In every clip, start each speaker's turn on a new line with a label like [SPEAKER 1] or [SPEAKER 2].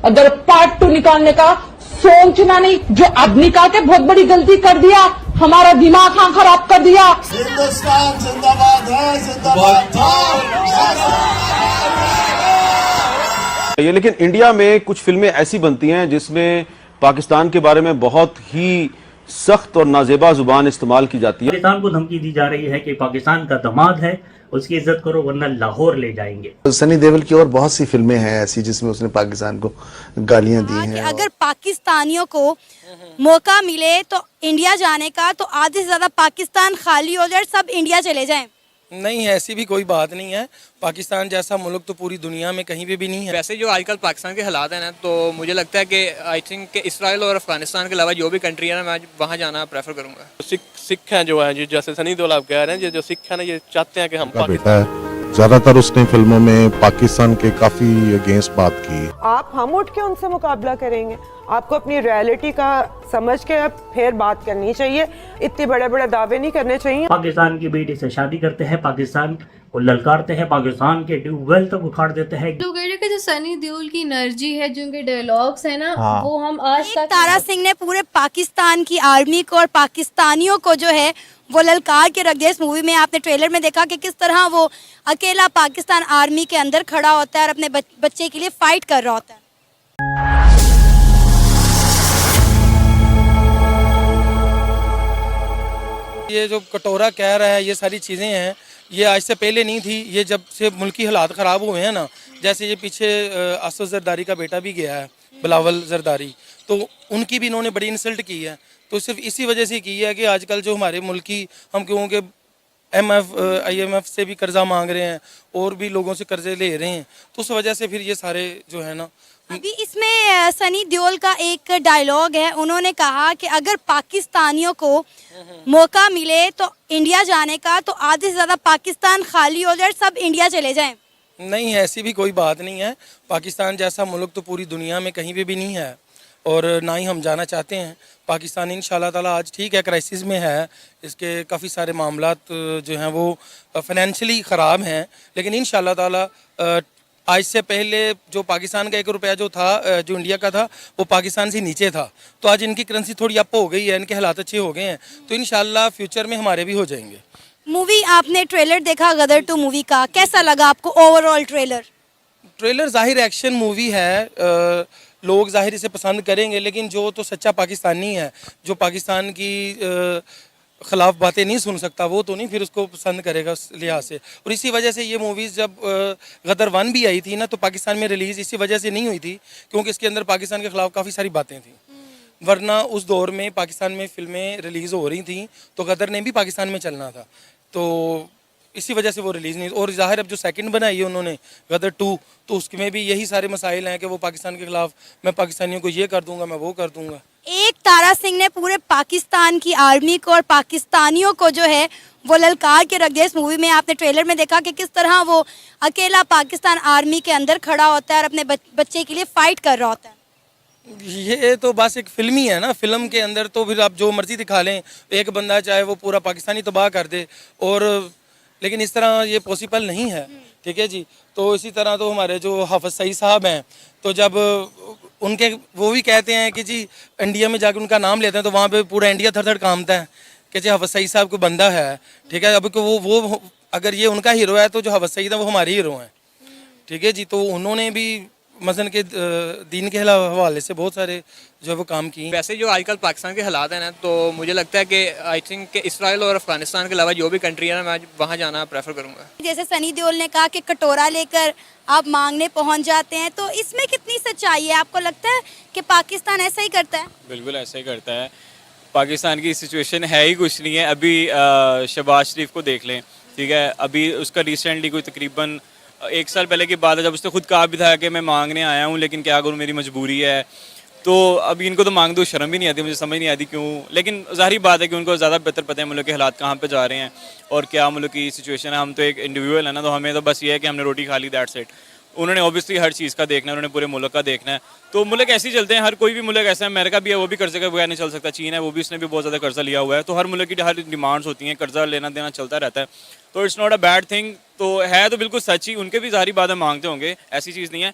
[SPEAKER 1] अगर पार्ट 2 निकालने का सोचना नहीं, जो अब निकाल के बहुत बड़ी गलती कर दिया, हमारा दिमाग खराब कर दिया।
[SPEAKER 2] हिंदुस्तान जिंदाबाद है, जिंदाबाद
[SPEAKER 3] ये लेकिन इंडिया में कुछ फिल्में ऐसी बनती हैं जिसमें पाकिस्तान के बारे में बहुत ही सख्त और नाजेबा जुबान इस्तेमाल की जाती है।
[SPEAKER 4] पाकिस्तान को धमकी दी जा रही है कि पाकिस्तान का दामाद है, उसकी इज्जत करो वरना लाहौर ले जाएंगे।
[SPEAKER 5] सनी देओल की और बहुत सी फिल्में हैं ऐसी जिसमें उसने पाकिस्तान को गालियां दी हैं।
[SPEAKER 6] अगर पाकिस्तानियों को मौका मिले तो इंडिया जाने का, तो आधे से ज्यादा पाकिस्तान खाली हो जाए, सब इंडिया चले जाएं।
[SPEAKER 7] नहीं, ऐसी भी कोई बात नहीं है। पाकिस्तान जैसा मुल्क तो पूरी दुनिया में कहीं भी नहीं है।
[SPEAKER 8] वैसे जो आजकल पाकिस्तान के हालात हैं ना, तो मुझे लगता है कि आई थिंक कि इसराइल और अफगानिस्तान के अलावा जो भी कंट्री है ना, मैं वहाँ जाना प्रेफर करूँगा।
[SPEAKER 9] सिख हैं जो हैं, जैसे सनी देओल आप कह रहे हैं, जो सिख हैं ना, ये चाहते हैं कि हम
[SPEAKER 10] बेटा है। ज्यादातर उसने फिल्मों में पाकिस्तान के काफी अगेंस्ट बात की।
[SPEAKER 11] आप हम उठ के उनसे मुकाबला करेंगे, आपको अपनी रियलिटी का समझ के फिर बात करनी चाहिए, इतने बड़े बड़े दावे नहीं करने चाहिए।
[SPEAKER 4] पाकिस्तान की बेटी से शादी करते हैं, पाकिस्तान को ललकारते हैं, पाकिस्तान के ट्यूबवेल तक उखाड़ देते हैं।
[SPEAKER 12] लोग कह रहे हैं कि जो सनी देओल की एनर्जी है, जो उनके डायलॉग्स है ना, वो हम आज तक।
[SPEAKER 6] तारा सिंह ने पूरे पाकिस्तान की आर्मी को और पाकिस्तानियों को जो है वो ललकार के रख दिया। इस मूवी में आपने ट्रेलर में देखा कि किस तरह वो अकेला पाकिस्तान आर्मी के अंदर खड़ा होता है और अपने बच्चे के लिए फाइट कर रहा होता है।
[SPEAKER 7] ये जो कटोरा कह रहा है, ये सारी चीज़ें हैं, ये आज से पहले नहीं थी। ये जब से मुल्की हालात ख़राब हुए हैं ना, जैसे ये पीछे असद जरदारी का बेटा भी गया है, बिलावल जरदारी, तो उनकी भी इन्होंने बड़ी इंसल्ट की है। तो सिर्फ इसी वजह से की है कि आजकल जो हमारे मुल्की, हम क्योंकि IMF से भी कर्जा मांग रहे हैं और भी लोगों से कर्जे ले रहे हैं, तो उस वजह से फिर ये सारे जो है ना।
[SPEAKER 6] अभी इसमें सनी देओल का एक डायलॉग है, उन्होंने कहा कि अगर पाकिस्तानियों को मौका मिले तो इंडिया जाने का, तो आधे से ज्यादा पाकिस्तान खाली हो जाए, सब इंडिया चले जाएं।
[SPEAKER 7] नहीं, ऐसी भी कोई बात नहीं है। पाकिस्तान जैसा मुल्क तो पूरी दुनिया में कहीं भी नहीं है और ना ही हम जाना चाहते हैं। पाकिस्तान इंशाल्लाह ताला आज ठीक है, क्राइसिस में है, इसके काफ़ी सारे मामलात जो हैं वो फाइनेंशियली ख़राब हैं, लेकिन इंशाल्लाह ताला आज से पहले जो पाकिस्तान का 1 रुपया जो था, जो इंडिया का था, वो पाकिस्तान से नीचे था। तो आज इनकी करेंसी थोड़ी अप हो गई है, इनके हालात अच्छे हो गए हैं, तो इंशाल्लाह फ्यूचर में हमारे भी हो जाएंगे।
[SPEAKER 6] मूवी आपने ट्रेलर देखा गदर 2 मूवी का, कैसा लगा आपको ओवरऑल ट्रेलर?
[SPEAKER 7] ट्रेलर ज़ाहिर एक्शन मूवी है, लोग ज़ाहिर इसे पसंद करेंगे, लेकिन जो तो सच्चा पाकिस्तानी है, जो पाकिस्तान की ख़िलाफ़ बातें नहीं सुन सकता, वो तो नहीं फिर उसको पसंद करेगा उस लिहाज से। और इसी वजह से ये मूवीज़ जब गदर 1 भी आई थी ना, तो पाकिस्तान में रिलीज़ इसी वजह से नहीं हुई थी क्योंकि इसके अंदर पाकिस्तान के ख़िलाफ़ काफ़ी सारी बातें थी। वरना उस दौर में पाकिस्तान में फ़िल्में रिलीज़ हो रही थी तो गदर ने भी पाकिस्तान में चलना था, तो इसी वजह से वो रिलीज़ नहीं। और ज़ाहिर अब जो सेकंड बनाई है उन्होंने गदर 2, तो उसमें भी यही सारे मसाइल हैं कि वो पाकिस्तान के ख़िलाफ़, मैं पाकिस्तानियों को ये कर दूँगा, मैं वो कर दूँगा।
[SPEAKER 6] एक तारा सिंह ने पूरे पाकिस्तान की आर्मी को और पाकिस्तानियों को जो है वो ललकार के रख दिया। इस मूवी में आपने ट्रेलर में देखा कि किस तरह वो अकेला पाकिस्तान आर्मी के अंदर खड़ा होता है और अपने बच्चे के लिए फाइट कर रहा होता है।
[SPEAKER 7] ये तो बस एक फिल्म ही है ना, फिल्म के अंदर तो फिर आप जो मर्जी दिखा लें, एक बंदा चाहे वो पूरा पाकिस्तानी तबाह कर दे, और लेकिन इस तरह ये पॉसिबल नहीं है, ठीक है जी। तो इसी तरह तो हमारे जो हाफिज सईद साहब हैं, तो जब उनके वो भी कहते हैं कि जी इंडिया में जाकर उनका नाम लेते हैं तो वहाँ पे पूरा इंडिया थर थर कांपता है कि जी हाफिज सईद साहब को बंदा है, ठीक है। अब वो अगर ये उनका हीरो है तो जो हाफिज सईद है वो हमारे हीरो हैं, ठीक है जी। तो उन्होंने भी मसलन के दीन के हवाले से बहुत सारे जो है वो काम किए।
[SPEAKER 8] वैसे जो आजकल पाकिस्तान के हालात हैं ना, तो मुझे लगता है कि आई थिंक कि इसराइल और अफगानिस्तान के अलावा जो भी कंट्री है ना, मैं वहाँ जाना प्रेफर करूँगा।
[SPEAKER 6] जैसे सनी देओल ने कहा कि कटोरा लेकर आप मांगने पहुँच जाते हैं, तो इसमें कितनी सच्चाई है? आपको लगता है कि पाकिस्तान ऐसा ही करता है?
[SPEAKER 9] बिल्कुल ऐसा ही करता है। पाकिस्तान की सिचुएशन है ही कुछ नहीं है। अभी शहबाज शरीफ को देख लें, ठीक है, अभी उसका रिसेंटली कोई तकरीबन 1 साल पहले की बात है जब उसने खुद कहा भी था कि मैं मांगने आया हूँ, लेकिन क्या करूँ, मेरी मजबूरी है। तो अभी इनको तो मांग दो, शर्म भी नहीं आती, मुझे समझ नहीं आती क्यों। लेकिन ज़ाहिर बात है कि उनको ज़्यादा बेहतर पता है मुल्क के हालात कहाँ पे जा रहे हैं और क्या मुल्क की सिचुएशन है। हम तो एक इंडिविजुअल है ना, तो हमें तो बस ये है कि हमने रोटी खा ली, दैट्स इट। उन्होंने ऑब्वियसली हर चीज़ का देखना है, उन्होंने पूरे मुल्क का देखना है। तो मुल्क ऐसे ही चलते हैं, हर कोई भी मुल्क ऐसा है। अमेरिका भी है, वो भी कर्जे के बगैर नहीं चल सकता। चीन है, वो भी, उसने भी बहुत ज़्यादा कर्जा लिया हुआ है। तो हर मुल्क की हर डिमांड्स होती हैं, कर्जा लेना देना चलता रहता है। तो it's not a bad thing. तो है तो बिल्कुल सच ही, उनके भी ज़ाहिर बात है मांगते होंगे, ऐसी चीज़ नहीं है।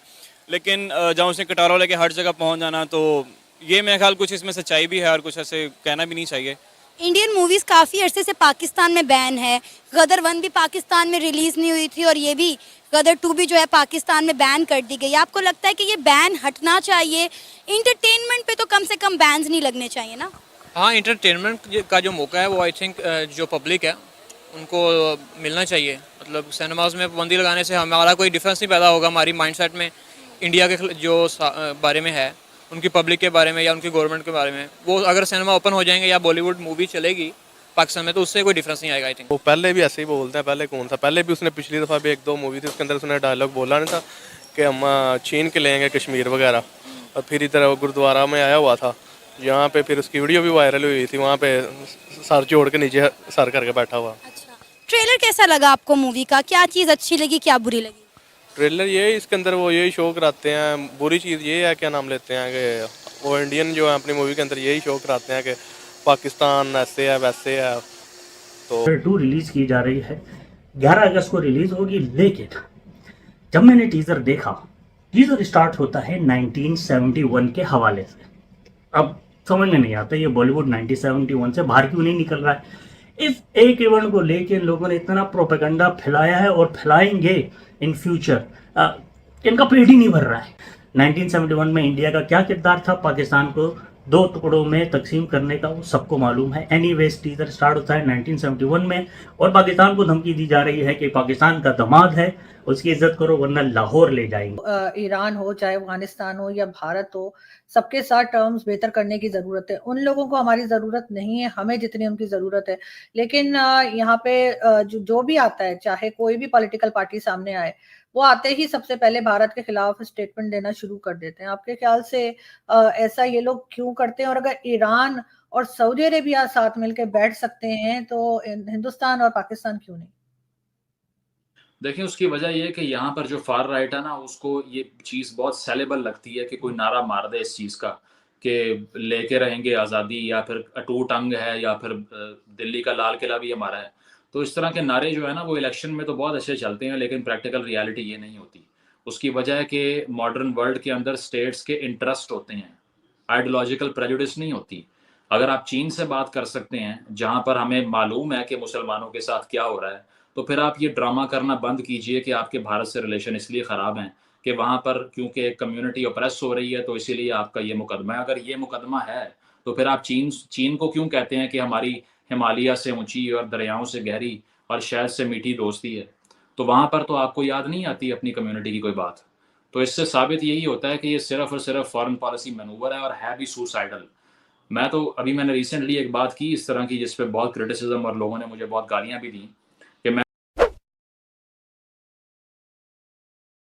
[SPEAKER 9] लेकिन जहाँ उसने कटारा लेके हर जगह पहुँच जाना, तो ये मेरे ख्याल कुछ इसमें सच्चाई भी है और कुछ ऐसे कहना भी नहीं चाहिए।
[SPEAKER 6] इंडियन मूवीज काफ़ी अरसे से पाकिस्तान में बैन है। गदर 1 भी पाकिस्तान में रिलीज नहीं हुई थी और ये भी गदर 2 भी जो है पाकिस्तान में बैन कर दी गई। आपको लगता है कि ये बैन हटना चाहिए? इंटरटेनमेंट पे तो कम से कम बैन्स नहीं लगने चाहिए ना?
[SPEAKER 8] हाँ, इंटरटेनमेंट का जो मौका है वो आई थिंक जो पब्लिक है उनको मिलना चाहिए। मतलब सिनेमाज में पाबंदी लगाने से हमारा कोई डिफरेंस नहीं पैदा होगा हमारी माइंडसेट में इंडिया के जो बारे में है, उनकी पब्लिक के बारे में या उनकी गवर्नमेंट के बारे में। वो अगर सिनेमा ओपन हो जाएंगे या बॉलीवुड मूवी चलेगी पाकिस्तान में तो उससे कोई डिफरेंस नहीं आएगा आई थिंक।
[SPEAKER 7] वो पहले भी ऐसे ही बोलते हैं, पहले कौन था, पहले भी उसने पिछली दफ़ा भी 1-2 मूवी थी उसके अंदर उसने डायलॉग बोला नहीं था कि हम छीन के लेंगे कश्मीर वगैरह। और फिर इधर गुरुद्वारा में आया हुआ था जहाँ पे फिर उसकी वीडियो भी वायरल हुई थी, वहाँ पे सर जोड़ के नीचे सर करके बैठा हुआ।
[SPEAKER 6] अच्छा, ट्रेलर कैसा लगा आपको मूवी का? क्या चीज़ अच्छी लगी, क्या बुरी लगी?
[SPEAKER 7] ट्रेलर ये इसके अंदर वो यही शो कराते हैं, बुरी चीज़ ये है क्या नाम लेते हैं कि वो इंडियन जो है अपनी मूवी के अंदर यही शो कराते हैं कि पाकिस्तान ऐसे है वैसे है। तो
[SPEAKER 4] 2 रिलीज की जा रही है, 11 अगस्त को रिलीज होगी। लेकिन जब मैंने टीजर देखा, टीजर स्टार्ट होता है 1971 के हवाले से। अब समझ में नहीं आता ये बॉलीवुड 1971 से बाहर क्यों नहीं निकल रहा है। इस एक इवेंट को लेके इन लोगों ने इतना प्रोपेगेंडा फैलाया है और फैलाएंगे इन फ्यूचर, इनका पेट ही नहीं भर रहा है। 1971 में इंडिया का क्या किरदार था पाकिस्तान को 2 टुकड़ों में तकसीम करने का, वो सबको मालूम है। एनीवेज टीजर स्टार्ट होता है 1971 में और पाकिस्तान को धमकी दी जा रही है कि पाकिस्तान का दामाद है, उसकी इज्जत करो वरना लाहौर ले जाएंगे।
[SPEAKER 11] ईरान हो चाहे अफगानिस्तान हो या भारत हो, सबके साथ टर्म्स बेहतर करने की ज़रूरत है। उन लोगों को हमारी ज़रूरत नहीं है, हमें जितनी उनकी ज़रूरत है। लेकिन यहाँ पे जो भी आता है, चाहे कोई भी पॉलिटिकल पार्टी सामने आए, वो आते ही सबसे पहले भारत के खिलाफ स्टेटमेंट देना शुरू कर देते हैं। आपके ख्याल से ऐसा ये लोग क्यों करते हैं? और अगर ईरान और सऊदी अरेबिया साथ मिलकर बैठ सकते हैं तो हिंदुस्तान और पाकिस्तान क्यों नहीं?
[SPEAKER 13] देखिए, उसकी वजह ये है कि यहाँ पर जो फार राइट है ना, उसको ये चीज़ बहुत सेलेबल लगती है कि कोई नारा मार दे इस चीज़ का कि लेके रहेंगे आज़ादी, या फिर अटूट अंग है, या फिर दिल्ली का लाल किला भी हमारा है। तो इस तरह के नारे जो है ना वो इलेक्शन में तो बहुत अच्छे चलते हैं, लेकिन प्रैक्टिकल रियलिटी ये नहीं होती। उसकी वजह है कि मॉडर्न वर्ल्ड के अंदर स्टेट्स के इंटरेस्ट होते हैं, आइडियोलॉजिकल प्रेजुडिस नहीं होती। अगर आप चीन से बात कर सकते हैं जहाँ पर हमें मालूम है कि मुसलमानों के साथ क्या हो रहा है, तो फिर आप ये ड्रामा करना बंद कीजिए कि आपके भारत से रिलेशन इसलिए ख़राब हैं कि वहाँ पर क्योंकि कम्युनिटी ऑप्रेस हो रही है तो इसीलिए आपका ये मुकदमा है। अगर ये मुकदमा है तो फिर आप चीन को क्यों कहते हैं कि हमारी हिमालय से ऊंची और दरियाओं से गहरी और शहद से मीठी दोस्ती है? तो वहाँ पर तो आपको याद नहीं आती अपनी कम्युनिटी की कोई बात। तो इससे साबित यही होता है कि ये सिर्फ और सिर्फ फॉरेन पॉलिसी मैनूवर है और है भी सुसाइडल। मैंने रिसेंटली एक बात की इस तरह की जिस पे बहुत क्रिटिसिज्म और लोगों ने मुझे बहुत गालियाँ भी दी